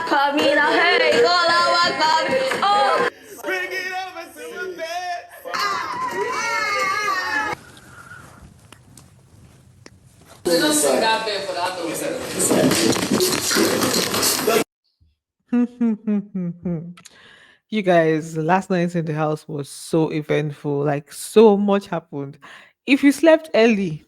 Coming out, hey, Kola, welcome. Oh. Bring it over to the bed. They don't sing that bed for that You guys, last night in the house was so eventful. Like, so much happened. If you slept early,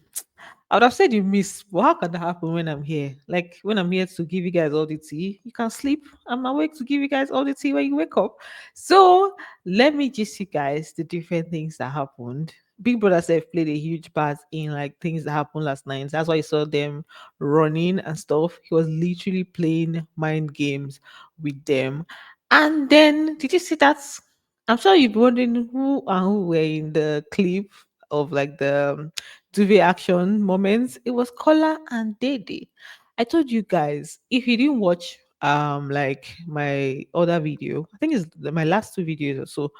I would have said you missed. But how can that happen when I'm here? Like, when I'm here to give you guys all the tea, you can sleep. I'm awake to give you guys all the tea when you wake up. So, let me just you guys the different things that happened. Big Brother self played a huge part in like things that happened last night. That's why you saw them running and stuff. He was literally playing mind games with them. And then, did you see that? I'm sure you'll be wondering who and who were in the clip of like the DUVE action moments. It was Kola and Dede. I told you guys, if you didn't watch like my other video, I think it's my last two videos or so,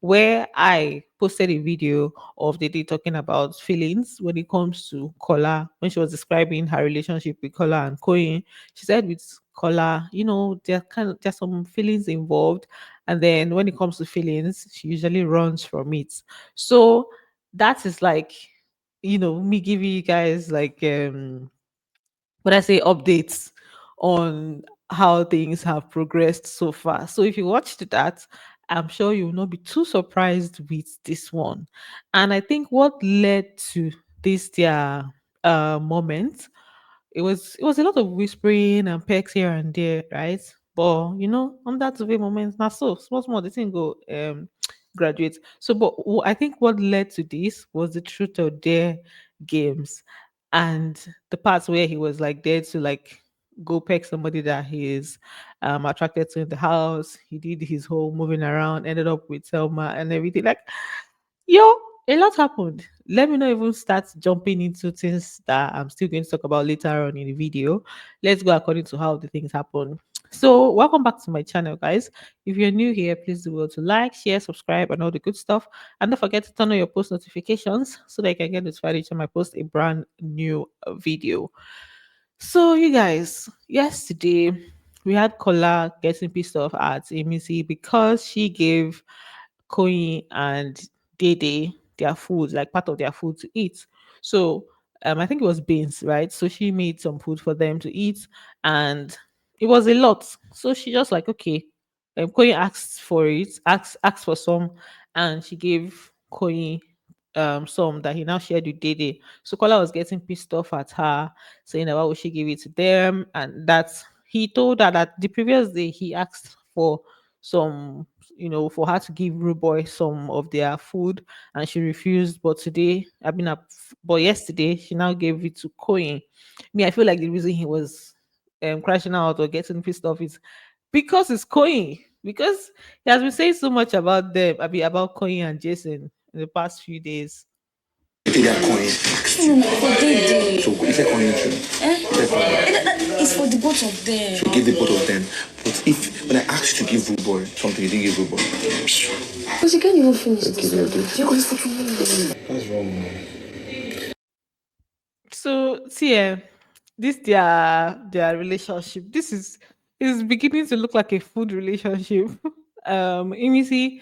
where I posted a video of Dede talking about feelings when it comes to Kola, when she was describing her relationship with Kola and Koyin. She said with Kola, there's some feelings involved, and then when it comes to feelings, she usually runs from it. So that is like, me giving you guys like when I say updates on how things have progressed so far. So if you watched that, I'm sure you will not be too surprised with this one. And I think what led to this their moment, it was a lot of whispering and pecks here and there, right? But on that way moment, now so small small the thing go graduate. So but I think what led to this was the truth or dare games, and the parts where he was like there to like go peck somebody that he is attracted to in the house. He did his whole moving around, ended up with Selma and everything. Like, yo, a lot happened. Let me not even start jumping into things that I'm still going to talk about later on in the video. Let's go according to how the things happen. So, welcome back to my channel, guys. If you're new here, please do well to like, share, subscribe, and all the good stuff. And don't forget to turn on your post notifications so that you can get notified each time I post a brand new video. So, you guys, yesterday we had Kola getting pissed off at Emisi because she gave Koyi and Dede their food, like part of their food to eat. So I think it was beans, right? So she made some food for them to eat, and it was a lot. So she just like, okay, Koyi asked for it, asked for some, and she gave Koyi some that he now shared with Dede. So Kola was getting pissed off at her, saying that why would she give it to them, and that he told her that the previous day he asked for some, for her to give Rude Boy some of their food, and she refused. But today, but yesterday, she now gave it to Koyin. Me, I feel like the reason he was crashing out or getting pissed off is because it's Koyin. Because he has been saying so much about them, about Koyin and Jason in the past few days. They are coin. For Dede. So if I coin you, It's for the both of them. so give the both of them. But if when I asked you to give Rude Boy something, you didn't give Rude Boy. Because you can't even finish Okay, this we'll one. do. You can stick with What's wrong, man? So see, this their relationship. This is beginning to look like a food relationship. Imisi.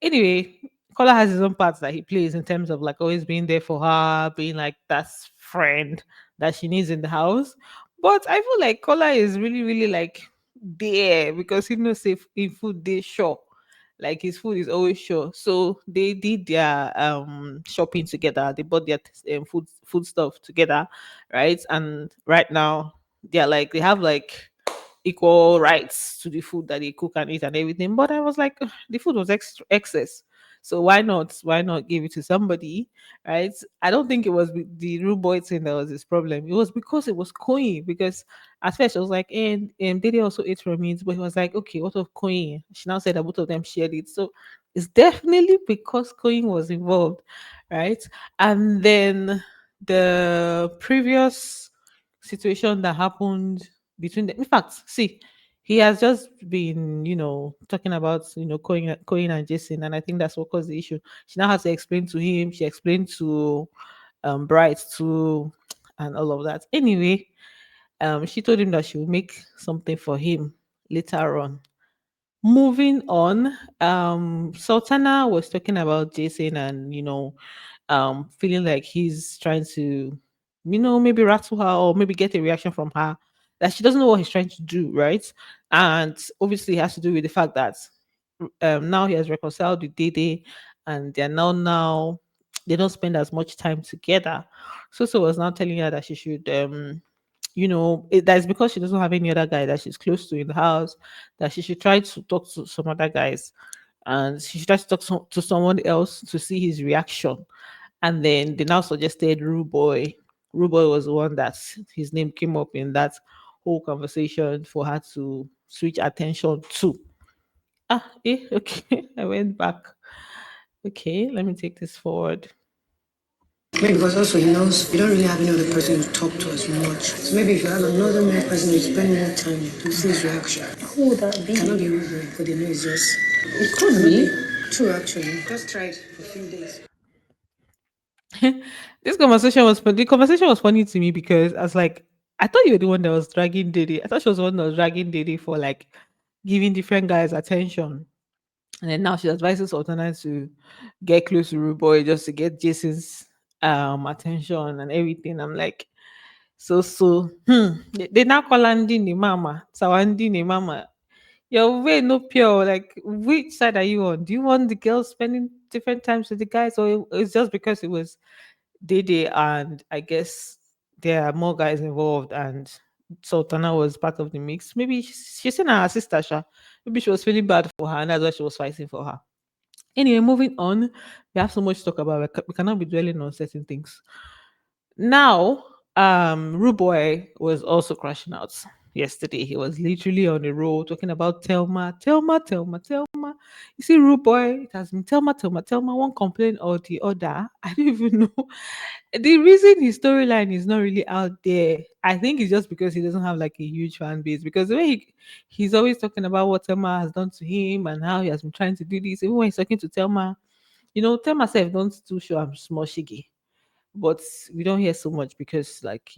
Anyway, Kola has his own parts that he plays in terms of like always being there for her, being like that friend that she needs in the house. But I feel like Kola is really, really like there because he knows if in food they sure. Like his food is always sure. So they did their shopping together. They bought their food stuff together, right? And right now they have like equal rights to the food that they cook and eat and everything. But I was like, "Ugh, the food was excess. So why not give it to somebody, right? I don't think it was the rude boy thing that was his problem. It was because it was Koyi. Because at first I was like, and Dede also ate from it, but he was like, okay, what of Koyi? She now said that both of them shared it. So it's definitely because Koyi was involved, right? And then the previous situation that happened between them. In fact, see, he has just been, talking about, Cohen and Jason, and I think that's what caused the issue. She now has to explain to him. She explained to Bright too, and all of that. Anyway, she told him that she would make something for him, later on. Moving on, Sultana was talking about Jason and feeling like he's trying to, maybe rattle her or maybe get a reaction from her that she doesn't know what he's trying to do, right? And obviously, it has to do with the fact that now he has reconciled with Dede, and they're now they don't spend as much time together. So was now telling her that she should that's because she doesn't have any other guy that she's close to in the house, that she should try to talk to some other guys, and she should try to talk to someone else to see his reaction. And then they now suggested Rude Boy. Rude Boy was the one that his name came up in that whole conversation for her to switch attention to. Okay. I went back. Okay, let me take this forward. Maybe because also he knows you don't really have any other person to talk to as much. So maybe if you have another male person, you spend more time to see his reaction. Who would that be? Cannot be rude, but they know it's just. It could be. True, actually. Just try it for a few days. The conversation was funny to me because I was like, I thought you were the one that was dragging Diddy. I thought she was the one that was dragging Diddy for like giving different guys attention. And then now she advises Sultana to get close to Rude Boy just to get Jason's attention and everything. I'm like, they now call Andy mama. So Andy mama. Your way no pure. Like, which side are you on? Do you want the girls spending different times with the guys, or it's just because it was Dede and I guess there are more guys involved and Sultana was part of the mix? Maybe she's in her sister, Sha. Maybe she was feeling bad for her and that's why she was fighting for her. Anyway, moving on, we have so much to talk about. We cannot be dwelling on certain things. Now, Rude Boy was also crashing out yesterday. He was literally on the road talking about Telma, Telma, Telma, Telma. You see, Rude Boy, it has been Telma, Telma, Telma, one complaint or the other. I don't even know. The reason his storyline is not really out there, I think it's just because he doesn't have like a huge fan base. Because the way he's always talking about what Telma has done to him and how he has been trying to do this, even when he's talking to Telma, Telma self don't too sure I'm small shiggy, but we don't hear so much because like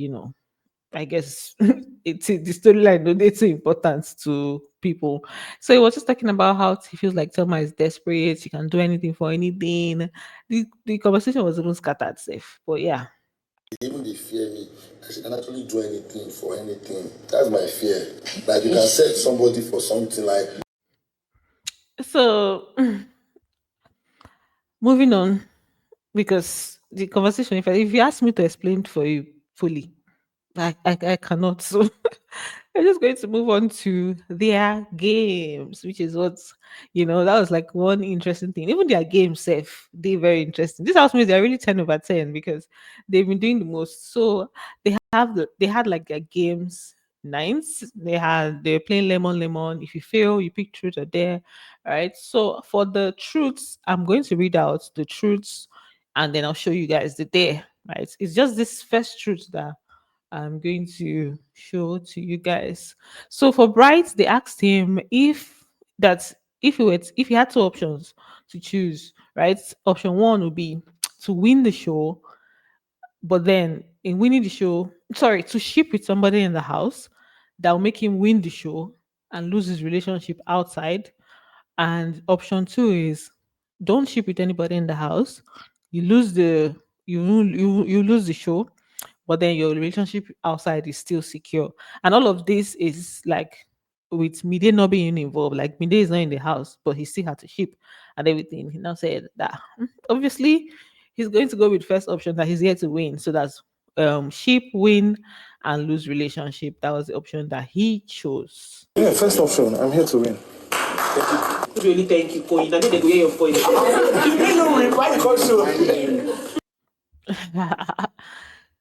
I guess it's the storyline no dey too important to people. So he was just talking about how he feels like Thelma is desperate, she can do anything for anything. The conversation was even scattered safe, but yeah. Even they fear me. I can actually do anything for anything. That's my fear. Like you can set somebody for something like. So moving on, because the conversation, if you ask me to explain for you fully, I cannot. So I'm just going to move on to their games, which is that was like one interesting thing. Even their game safe, they very interesting. This house means they're really 10/10 because they've been doing the most. So they had like their games nines. They're playing lemon lemon. If you fail, you pick truth or dare. All right. So for the truths, I'm going to read out the truths and then I'll show you guys the dare. Right. It's just this first truth that I'm going to show to you guys. So for Bright, they asked him that if he had two options to choose, right? Option one would be to win the show, but then in winning the show, sorry, to ship with somebody in the house that will make him win the show and lose his relationship outside. And option two is don't ship with anybody in the house. You lose the you lose the show, but then your relationship outside is still secure. And all of this is like with Mide not being involved. Like Mide is not in the house, but he still had to ship and everything. He now said that obviously he's going to go with first option that he's here to win. So that's ship, win, and lose relationship. That was the option that he chose. Yeah, first option. I'm here to win. Really thank you, coin. I think they go hear your point. You know, win. Why you call so?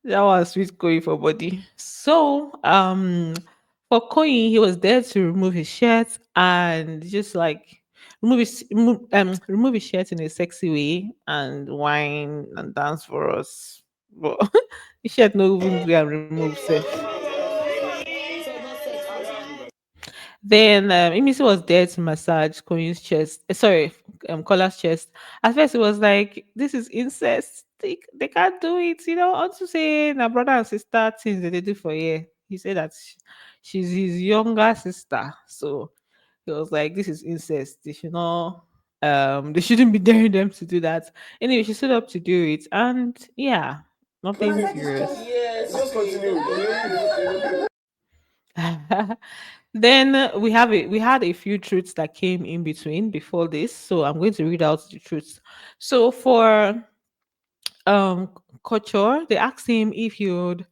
That was sweet going for body. So, for Koyi, he was there to remove his shirt and just like remove his shirt in a sexy way and whine and dance for us. But his shirt no even gree and remove safe. Then Imisi was there to massage Koyin's chest. Sorry, Kola's chest. At first, it was like, this is incest. They can't do it. Also say, na brother and sister things that they do for you. he said that she's his younger sister. So he was like, this is incest. They should not they shouldn't be daring them to do that. Anyway, she stood up to do it, and yeah, nothing serious. Yes. Just continue. Then we had a few truths that came in between before this, so I'm going to read out the truths. So for um Couture, they asked him if he would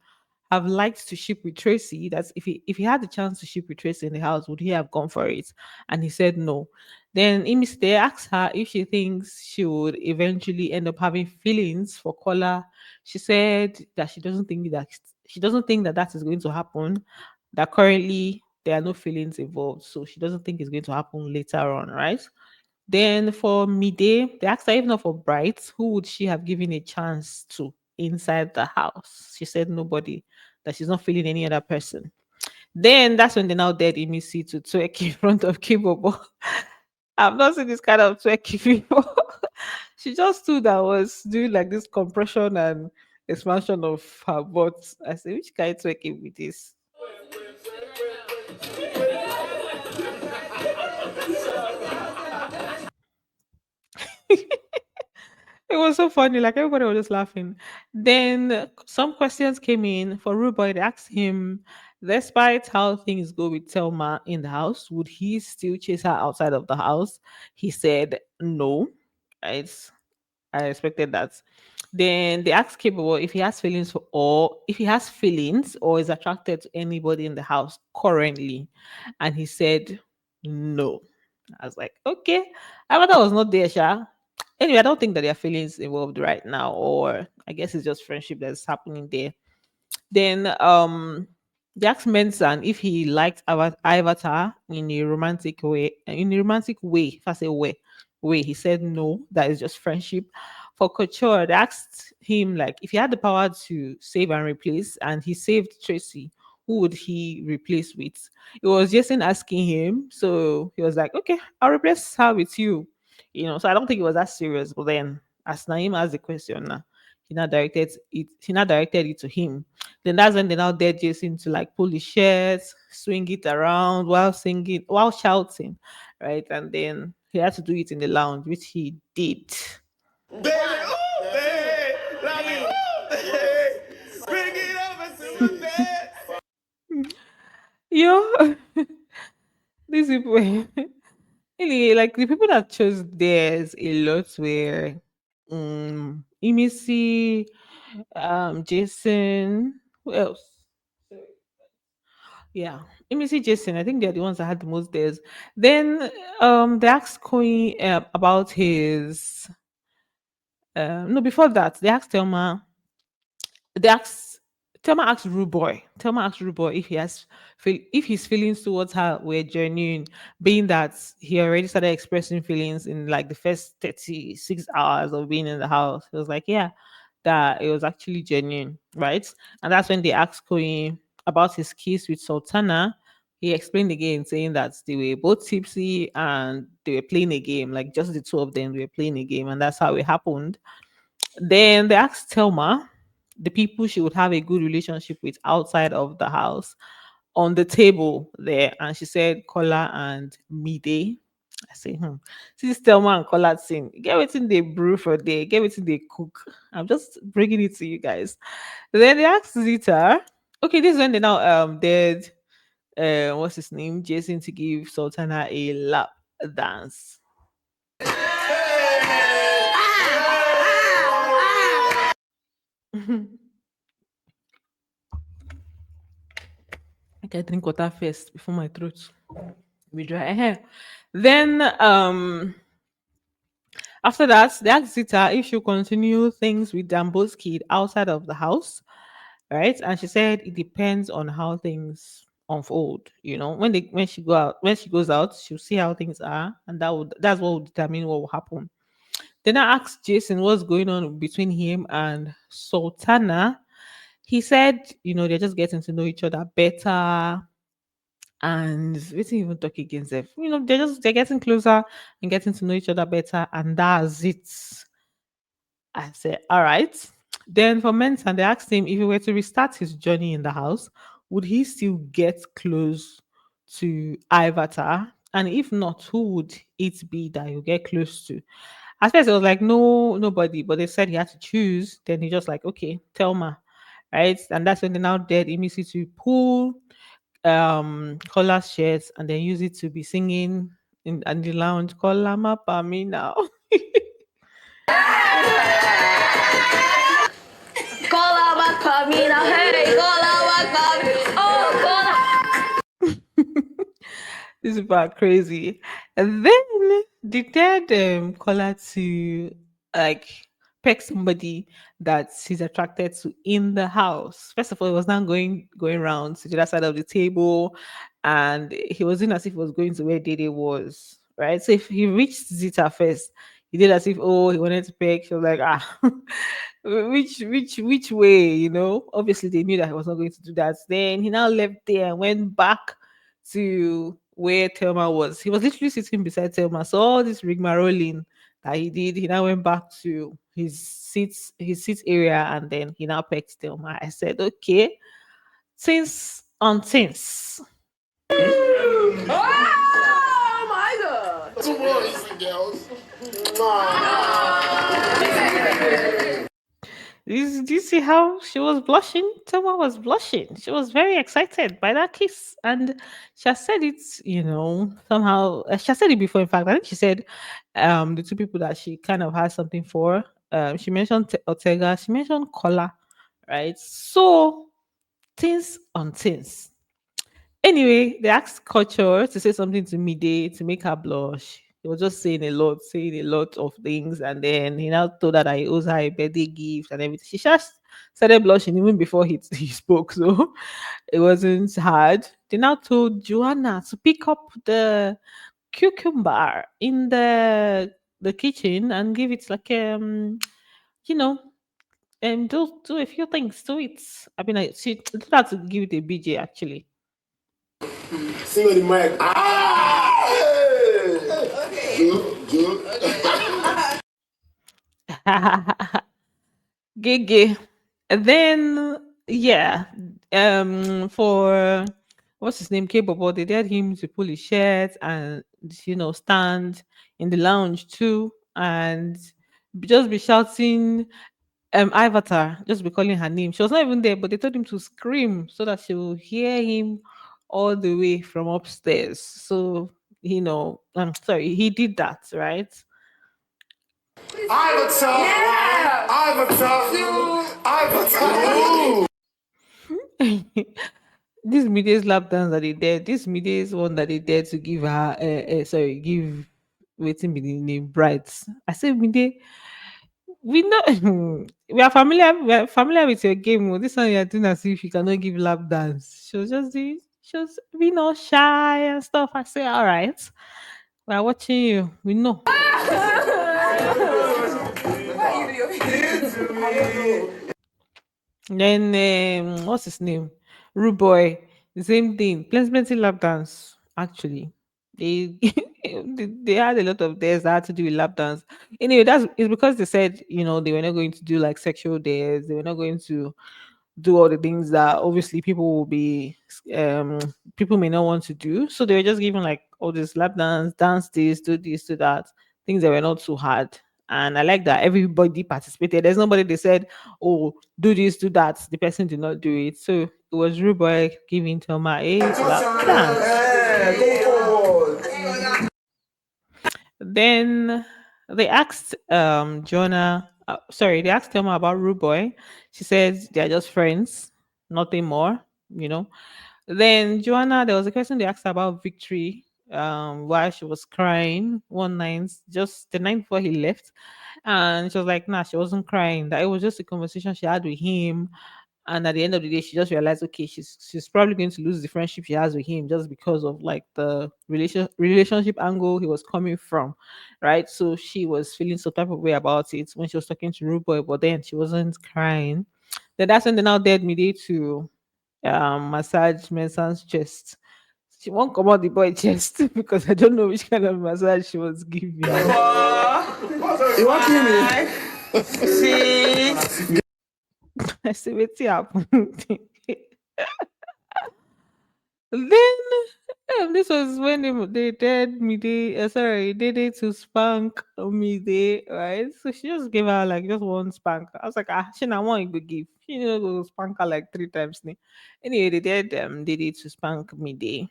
have liked to ship with Tracy. That's if he had the chance to ship with Tracy in the house, would he have gone for it? And he said no. Then Imiste asked her if she thinks she would eventually end up having feelings for Kola. She said that she doesn't think that that is going to happen. That currently there are no feelings involved, so she doesn't think it's going to happen later on, right? Then for Mide, they asked her if not for Bright, who would she have given a chance to inside the house? She said nobody, that she's not feeling any other person. Then that's when they now dared Emisi to twerk in front of Kibobo. I've not seen this kind of twerking before. She just stood and was doing like this compression and expansion of her butt. I said, which kind of twerking with this? It was so funny, like everybody was just laughing. Then some questions came in for Ruboy. They asked him, despite how things go with Telma in the house, would he still chase her outside of the house? He said no. Right? I expected that. Then they asked Capable if he has feelings for or if he has feelings or is attracted to anybody in the house currently. And he said no. I was like, okay. I thought that was not there, Sha. Anyway, I don't think that there are feelings involved right now, or I guess it's just friendship that's happening there. Then they asked Mensan if he liked Avatar in a romantic way. If I say way, he said no, that is just friendship. For Couture, they asked him like if he had the power to save and replace, and he saved Tracy, who would he replace with? It was Jason asking him, so he was like, okay, I'll replace her with you. So I don't think it was that serious. But then, as Naim asked the question, he now directed it to him. Then that's when they now dared Jason to like pull his shirt, swing it around while singing, while shouting, right? And then he had to do it in the lounge, which he did. Baby, ooh, baby, love me, ooh, baby. Bring it up and see my bed. Yo, these people, really, like the people that chose theirs a lot were Imisi, Jason, who else? Yeah, Imisi, Jason. I think they're the ones that had the most theirs. Then they asked Coin about his no, before that, they asked they asked Thelma asked Ruboy if if his feelings towards her were genuine, being that he already started expressing feelings in like the first 36 hours of being in the house. He was like, yeah, that it was actually genuine, right? And that's when they asked Koyi about his kiss with Sultana. He explained again, saying that they were both tipsy and they were playing a game, like just the two of them, they were playing a game, and that's how it happened. Then they asked Telma the people she would have a good relationship with outside of the house on the table there. And she said Kola and Mide. I say, see this Telma and Kola thing. Get what's they brew for day, get what's they cook. I'm just bringing it to you guys. Then they asked Zita. Okay, this is when they now did what's his name? Jason to give Sultana a lap dance. I can drink water first before my throat be dry. Then after that, they asked Zita if she'll continue things with Dambo's kid outside of the house, right? And she said it depends on how things unfold. When she goes out, she'll see how things are, and that's what will determine what will happen. Then I asked Jason what's going on between him and Sultana. He said, they're just getting to know each other better and we didn't even talk against them. They're getting closer and getting to know each other better, and that's it. I said, all right. Then for Mensan, they asked him if he were to restart his journey in the house, would he still get close to Ivatar? And if not, who would it be that you get close to? At first, it was like no, nobody, but they said he had to choose. Then he just like, okay, Telma, right? And that's when they now dared immediately to pull Kola's shirts and then use it to be singing in the lounge. Kola mapa me now. Kola wa kamina, hey, kola wa kamina. Oh, kola. These people are crazy. And then the third caller to like pick somebody that he's attracted to in the house. First of all, he was not going around to the other side of the table, and he was in as if he was going to where Dede was. Right. So if he reached Zita first, he did as if he wanted to pick. She was like, which way, Obviously they knew that he was not going to do that. Then he now left there and went back to where Thelma was. He was literally sitting beside Thelma. So all this rigmaroling that he did, he now went back to his seat area, and then he now picked Thelma. I said, okay, things on things. Oh my god. Two more easy girls. Do you see how she was blushing? Thelma was blushing. She was very excited by that kiss. And she has said it, somehow. She has said it before, in fact. I think she said the two people that she kind of has something for. She mentioned Ortega. She mentioned Kola, right? So, things on things. Anyway, they asked Culture to say something to Mide to make her blush. He was just saying a lot of things, and then he now told her that he owes her a birthday gift and everything. She just started blushing even before he spoke, so it wasn't hard. They now told Joanna to pick up the cucumber in the kitchen and give it like you know do a few things to it. I mean, she told her to give it a BJ actually. Sing on the mic. Ah! Hey! Good. Gigi. And then yeah, for what's his name, K-Bobo, they dared him to pull his shirt and stand in the lounge too and just be shouting Avatar, just be calling her name. She was not even there, but they told him to scream so that she will hear him all the way from upstairs. So, I'm sorry, he did that, right? Avatar! Yeah! Avatar! This Mide's lap dance that they did, this Mide's one that they did to give her, give waiting be the name brides. I said, Mide, we know we are familiar with your game. Oh. This one you're doing as if you cannot give lap dance. She was being all shy and stuff. I say, all right, we are watching you. We know. Then what's his name? Rude boy. The same thing. Plenty lap dance. Actually, they they had a lot of days that had to do with lap dance. Anyway, it's because they said they were not going to do like sexual days. They were not going to do all the things that obviously um people may not want to do. So they were just giving like all this lap dance this, do that, things that were not too hard. And I like that everybody participated. There's nobody they said, oh, do this, do that. The person did not do it. So it was Ruboy giving Thelma a lap dance. Then they asked Jonah, they asked Thelma about Rude Boy. She said they're just friends, nothing more, you know. Then Joanna, there was a question they asked her about Victory, why she was crying one night, just the night before he left. And she was like, nah, she wasn't crying. That it was just a conversation she had with him. And at the end of the day, she just realized, okay, she's probably going to lose the friendship she has with him just because of like the relationship angle he was coming from, right? So she was feeling some type of way about it when she was talking to Rude Boy, but then she wasn't crying. Then that's when they now dared me to massage Mensah's chest. She won't come out the boy chest because I don't know which kind of massage she was giving. You want to me? See? I said, what's happened? Then this was when they did me day sorry, they did to spank me day, right? So she just gave her like just one spank. I was like, she not want to give. She need to go spank her like three times. Anyway, they did to spank me day.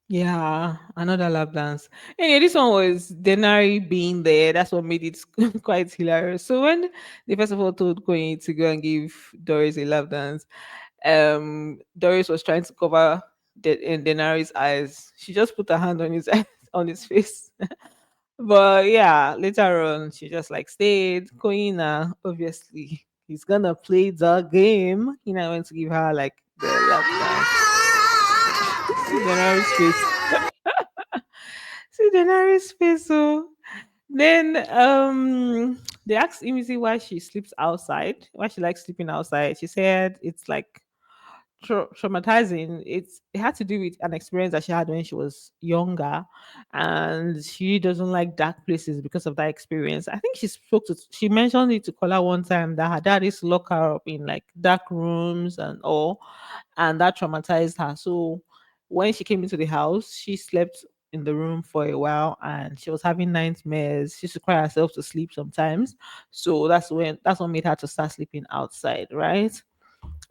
Yeah, another lap dance. Anyway, this one was Denari being there. That's what made it quite hilarious. So when they first of all told Queen to go and give Doris a lap dance, Doris was trying to cover in Denari's eyes. She just put her hand on his on his face. But yeah, later on, she just like stayed. Koina, obviously, he's gonna play the game. He now went to give her like the lap dance. See Denari's face. See Denari's face. So then they asked Imisi why she sleeps outside, why she likes sleeping outside. She said it's like traumatizing. It had to do with an experience that she had when she was younger, and she doesn't like dark places because of that experience. I think she mentioned it to Kola one time that her dad used to lock her up in like dark rooms and all, and that traumatized her. So when she came into the house, she slept in the room for a while and she was having nightmares. She used to cry herself to sleep sometimes. So that's what made her to start sleeping outside, right?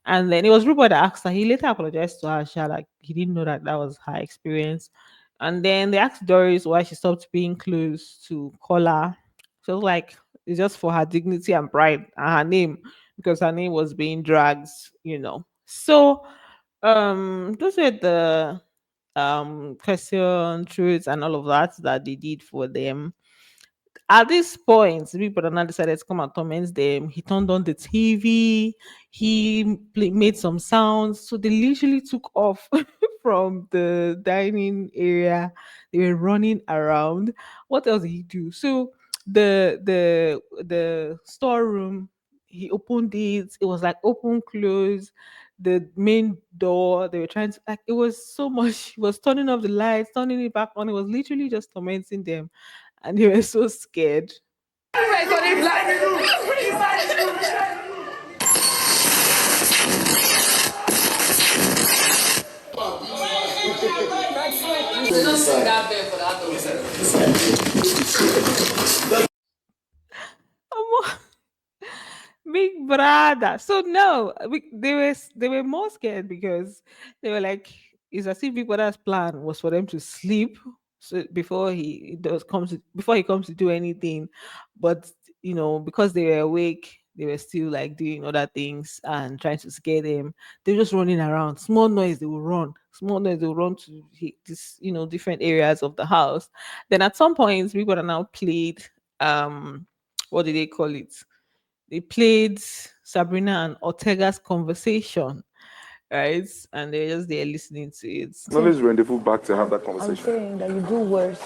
And then it was Rubo that asked her. He later apologized to her. She had, like he didn't know that that was her experience. And then they asked Doris why she stopped being close to Kola. She was like, it's just for her dignity and pride and her name because her name was being dragged, you know. So those were the question, truths, and all of that they did for them. At this point, Big Brother now decided to come and torment them. He turned on the TV. Made some sounds. So they literally took off from the dining area. They were running around. What else did he do? So the storeroom, he opened it. It was like open close. The main door, they were trying to like it was so much. He was turning off the lights, turning it back on. It was literally just tormenting them and they were so scared. Omo, big brother. So no, they were more scared because they were like, it's as if Big Brother's plan was for them to sleep so before he comes to do anything, but because they were awake, they were still like doing other things and trying to scare them. They're just running around. Small noise, they will run. Small noise, they will run to this different areas of the house. Then at some point, Big Brother now played what do they call it? They played Sabrina and Ortega's conversation, right? And they're just there listening to it. Always rendezvous back to have that I'm conversation. saying that you do worse.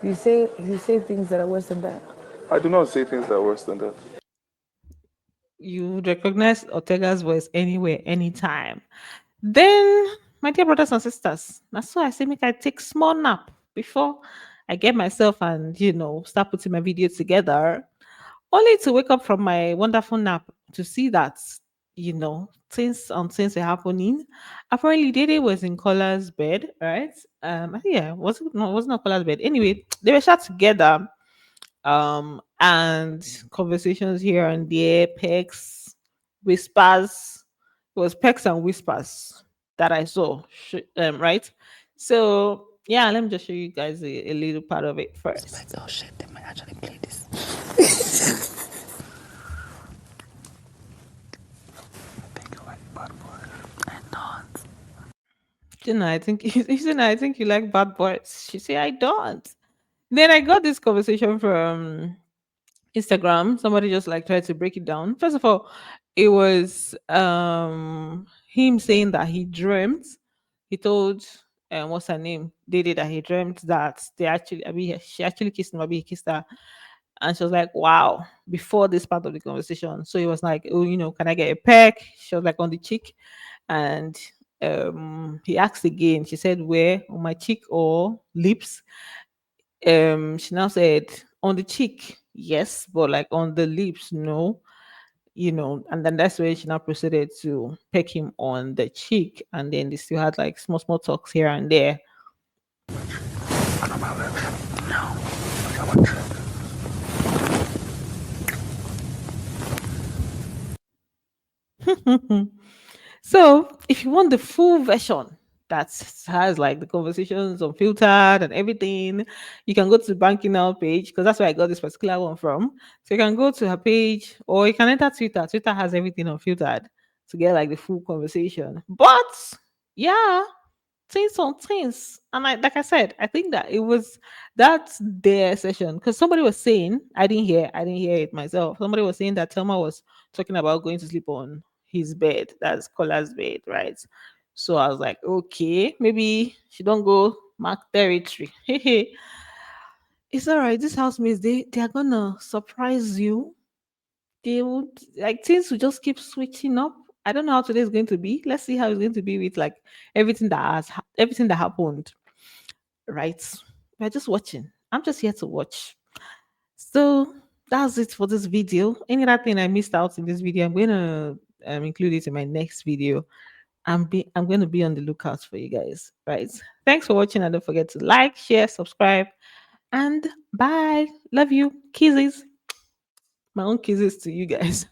You say things that are worse than that. I do not say things that are worse than that. You would recognize Ortega's voice anywhere, anytime. Then, my dear brothers and sisters, that's why I say make I take small nap before I get myself and start putting my video together. Only to wake up from my wonderful nap to see that things were happening. Apparently, Dede was in Kola's bed, right? I think, yeah, wasn't not Kola's bed. Anyway, they were shot together. And conversations here and there, pecks, whispers. It was pecks and whispers that I saw, right? So yeah, let me just show you guys a little part of it first. Oh shit, they might actually play this. I think I think you like bad boys. She said I don't. Then I got this conversation from Instagram. Somebody just like tried to break it down. First of all, it was him saying that he dreamt. He told what's her name? Dede that he dreamt that she actually kissed him, maybe he kissed her. And she was like, wow, before this part of the conversation. So he was like, oh, can I get a peck? She was like on the cheek. And he asked again. She said, where? On my cheek or lips? She now said, on the cheek, yes, but like on the lips, no. and then that's where she now proceeded to peck him on the cheek, and then they still had like small, small talks here and there. So, if you want the full version that has like the conversations unfiltered and everything, you can go to the banking now page because that's where I got this particular one from. So you can go to her page or you can enter Twitter. Twitter has everything unfiltered to get like the full conversation. But yeah, things on things. And like I said, I think that it was that's their session because somebody was saying, I didn't hear it myself. Somebody was saying that Thelma was talking about going to sleep on his bed. That's KOLA'S bed, right? So I was like, okay, maybe she don't go mark territory. It's all right. These housemates, they are gonna surprise you. They would like things will just keep switching up. I don't know how today is going to be. Let's see how it's going to be with like everything that happened. Right? We're just watching. I'm just here to watch. So that's it for this video. Any other thing I missed out in this video, I'm gonna include it in my next video. I'm going to be on the lookout for you guys. Right? Thanks for watching, and don't forget to like, share, subscribe, and bye. Love you. Kisses. My own kisses to you guys.